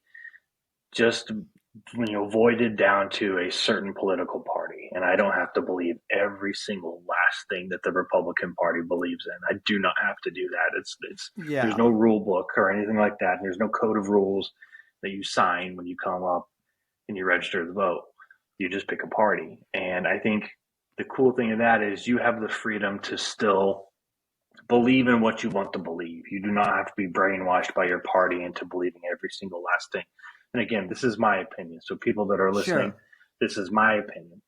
Speaker 3: just voided down to a certain political party, and I don't have to believe every single last thing that the Republican Party believes in. I do not have to do that. It's there's
Speaker 2: Yeah,
Speaker 3: no rule book or anything like that. There's no code of rules that you sign when you come up and you register to vote. You just pick a party, and I think the cool thing of that is you have the freedom to still believe in what you want to believe. You do not have to be brainwashed by your party into believing every single last thing. And again, this is my opinion. So people that are listening,
Speaker 2: sure.
Speaker 3: this is my opinion.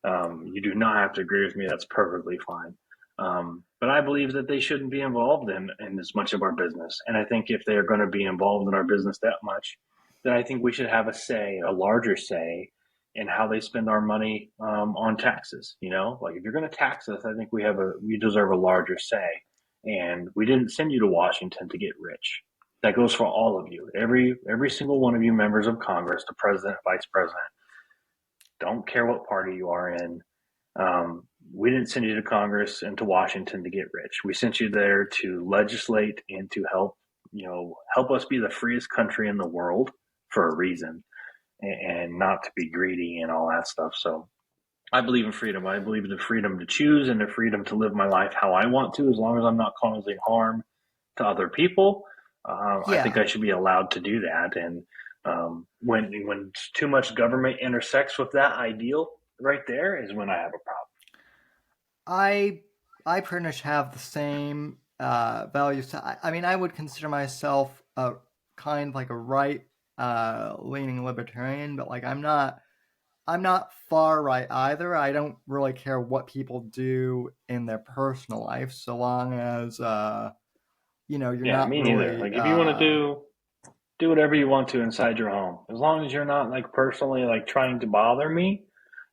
Speaker 3: You do not have to agree with me. That's perfectly fine. But I believe that they shouldn't be involved in as much of our business. And I think if they're going to be involved in our business that much, then I think we should have a say, a larger say, in how they spend our money on taxes. Like if you're going to tax us, I think we deserve a larger say. And we didn't send you to Washington to get rich. That goes for all of you. Every single one of you members of Congress, the president, vice president, don't care what party you are in. We didn't send you to Congress and to Washington to get rich. We sent you there to legislate and to help us be the freest country in the world for a reason, and not to be greedy and all that stuff. So I believe in freedom. I believe in the freedom to choose and the freedom to live my life how I want to, as long as I'm not causing harm to other people. I think
Speaker 2: Yeah,
Speaker 3: I should be allowed to do that. And when too much government intersects with that ideal, right there is when I have a problem.
Speaker 2: I I pretty much have the same values. I mean, I would consider myself a kind of like a right leaning libertarian, but like I'm not far right either. I don't really care what people do in their personal life, so long as you're
Speaker 3: Yeah,
Speaker 2: not
Speaker 3: me neither.
Speaker 2: really,
Speaker 3: Like, if you want to do whatever you want to inside your home, as long as you're not like personally like trying to bother me,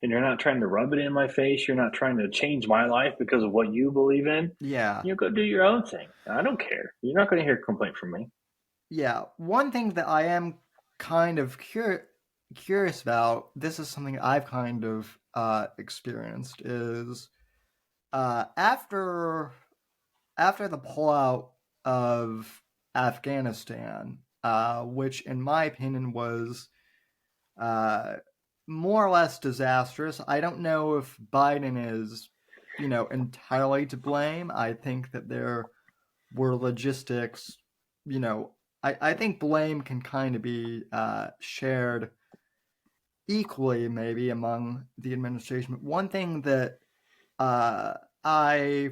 Speaker 3: and you're not trying to rub it in my face. You're not trying to change my life because of what you believe in.
Speaker 2: yeah,
Speaker 3: You go do your own thing. I don't care. You're not going to hear a complaint from me.
Speaker 2: yeah. One thing that I am kind of curious about, this is something I've kind of experienced, is after the pullout of Afghanistan, which in my opinion was uh, more or less disastrous. I don't know if Biden is, entirely to blame. I think that there were logistics, you know, I think blame can kind of be shared equally, maybe among the administration. But uh, I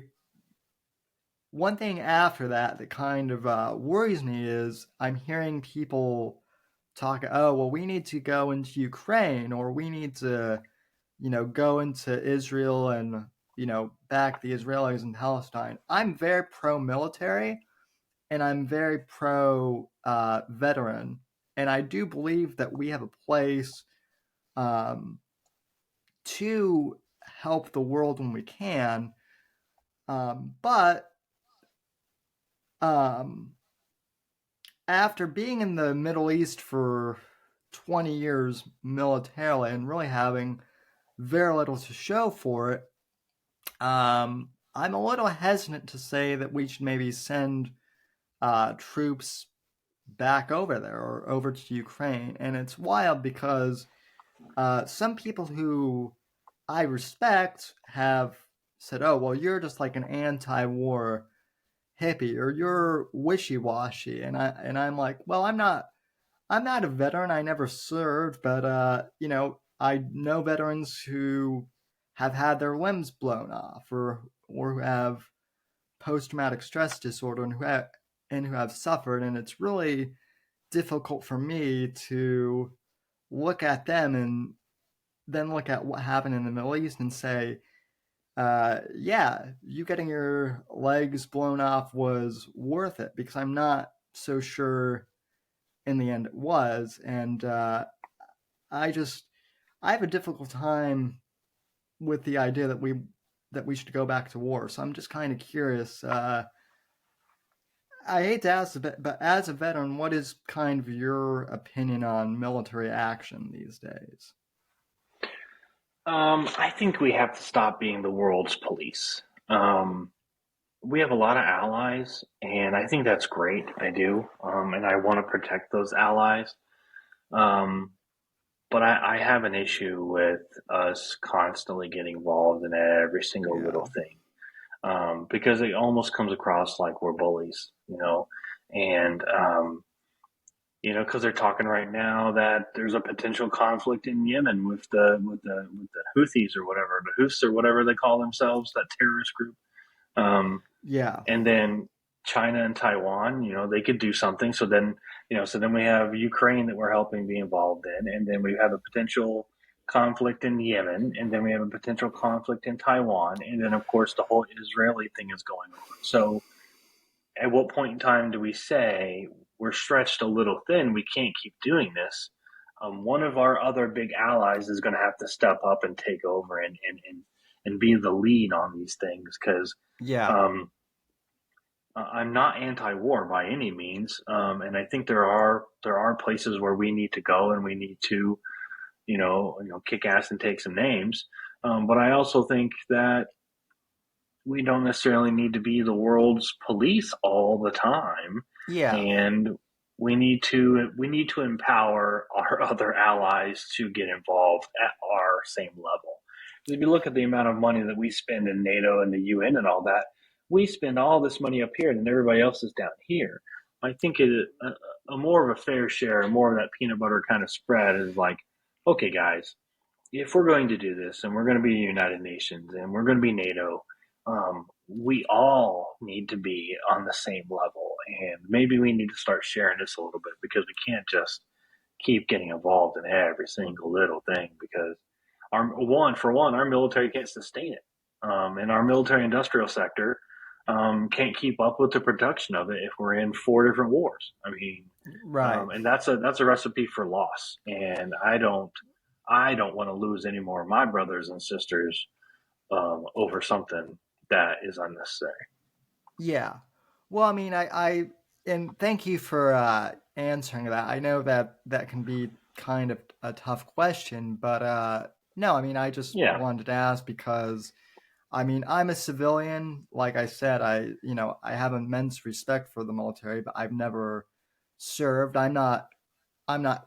Speaker 2: one thing after that that kind of worries me is I'm hearing people talk, oh, well, we need to go into Ukraine, or we need to, go into Israel and, back the Israelis in Palestine. I'm very pro military and I'm very pro veteran. And I do believe that we have a place um, to help the world when we can. But um, after being in the Middle East for 20 years militarily and really having very little to show for it, I'm a little hesitant to say that we should maybe send troops back over there or over to Ukraine. And it's wild because some people who I respect have said, oh, well, you're just like an anti war hippie or you're wishy washy. And I'm like, well, I'm not a veteran. I never served, but I know veterans who have had their limbs blown off or who have post traumatic stress disorder and who have suffered, and it's really difficult for me to look at them and then look at what happened in the Middle East and say, yeah, you getting your legs blown off was worth it, because I'm not so sure in the end it was. And I just I have a difficult time with the idea that we should go back to war. So I'm just kind of curious. I hate to ask, but as a veteran, what is kind of your opinion on military action these days?
Speaker 3: I think we have to stop being the world's police. Um, we have a lot of allies, and I think that's great. I do, and I want to protect those allies. Um, but I have an issue with us constantly getting involved in every single
Speaker 2: Yeah,
Speaker 3: little thing, because it almost comes across like we're bullies, and because they're talking right now that there's a potential conflict in Yemen with the Houthis or whatever, the Houths or whatever they call themselves, that terrorist group. Um,
Speaker 2: yeah,
Speaker 3: and then China and Taiwan, they could do something. So then we have Ukraine that we're helping be involved in, and then we have a potential conflict in Yemen, and then we have a potential conflict in Taiwan, and then of course the whole Israeli thing is going on. So at what point in time do we say we're stretched a little thin? We can't keep doing this. One of our other big allies is going to have to step up and take over and be the lead on these things, because
Speaker 2: yeah,
Speaker 3: um, I'm not anti-war by any means, and I think there are places where we need to go and we need to kick ass and take some names. But I also think that we don't necessarily need to be the world's police all the time,
Speaker 2: yeah,
Speaker 3: and we need to empower our other allies to get involved at our same level. If you look at the amount of money that we spend in NATO and the UN and all that, we spend all this money up here and everybody else is down here. I think a more of a fair share, more of that peanut butter kind of spread is like, okay, guys, if we're going to do this and we're going to be United Nations and we're going to be NATO, we all need to be on the same level. And maybe we need to start sharing this a little bit, because we can't just keep getting involved in every single little thing, because for one, our military can't sustain it. In our military industrial sector, can't keep up with the production of it if we're in 4 different wars. I mean,
Speaker 2: Right.
Speaker 3: and that's a recipe for loss. And I don't want to lose any more of my brothers and sisters over something that is unnecessary.
Speaker 2: Yeah. Well, I mean, and thank you for answering that. I know that can be kind of a tough question, but no, I mean, I just
Speaker 3: Yeah,
Speaker 2: wanted to ask because, I mean, I'm a civilian. Like I said, I have immense respect for the military, but I've never served. I'm not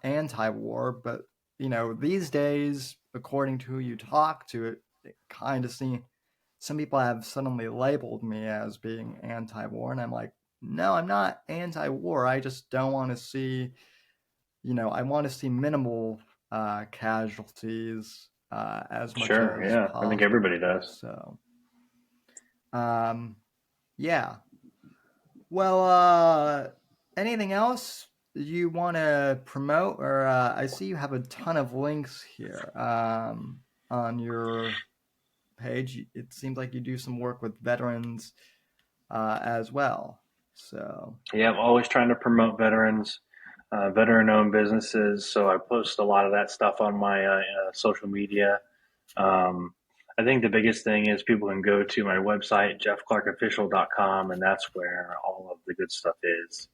Speaker 2: anti-war, but these days, according to who you talk to, it kind of seems some people have suddenly labeled me as being anti-war, and I'm like, no, I'm not anti-war. I just don't want to see, I want to see minimal casualties as much
Speaker 3: sure.
Speaker 2: as
Speaker 3: Yeah, I think everybody
Speaker 2: possible.
Speaker 3: does.
Speaker 2: So, yeah. Well, anything else you want to promote, or I see you have a ton of links here on your page. It seems like you do some work with veterans as well. So
Speaker 3: Yeah, I'm always trying to promote veterans, veteran-owned businesses. So I post a lot of that stuff on my social media. Um, I think the biggest thing is people can go to my website, jeffclarkofficial.com, and that's where all of the good stuff is.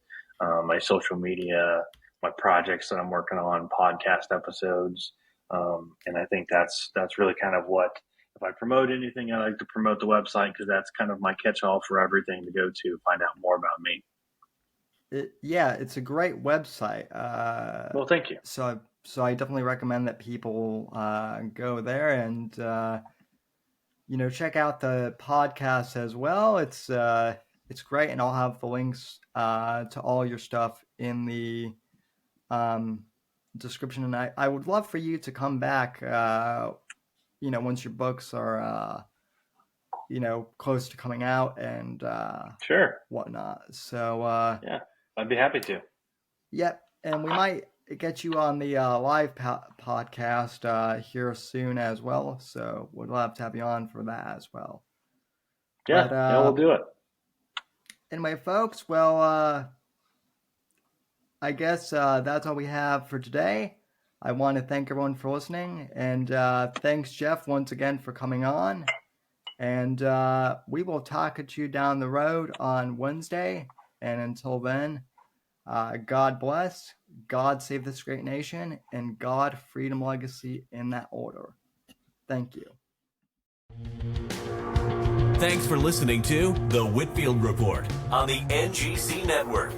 Speaker 3: My social media, my projects that I'm working on, podcast episodes, and I think that's really kind of what. If I promote anything, I like to promote the website because that's kind of my catch-all for everything to go to find out more about me.
Speaker 2: yeah, it's a great website.
Speaker 3: Well, thank you.
Speaker 2: So I definitely recommend that people go there and check out the podcast as well. It's great, and I'll have the links to all your stuff in the description. And I would love for you to come back, once your books are close to coming out and
Speaker 3: Sure.
Speaker 2: whatnot. So
Speaker 3: Yeah, I'd be happy to.
Speaker 2: yep, and we might get you on the live podcast here soon as well. So we'd love to have you on for that as well.
Speaker 3: Yeah,
Speaker 2: But
Speaker 3: yeah, we'll do it.
Speaker 2: anyway, folks, well, I guess that's all we have for today. I want to thank everyone for listening, and thanks, Jeff, once again for coming on. And we will talk at you down the road on Wednesday. And until then, God bless, God save this great nation, and God freedom legacy in that order. Thank you.
Speaker 1: Thanks for listening to The Whitfield Report on the NGC Network.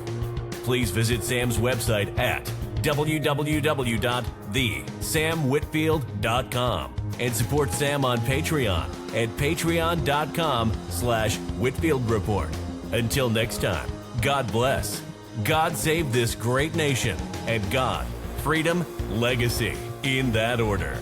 Speaker 1: Please visit Sam's website at www.thesamwhitfield.com and support Sam on Patreon at patreon.com/Whitfield Report. Until next time, God bless, God save this great nation, and God, freedom, legacy, in that order.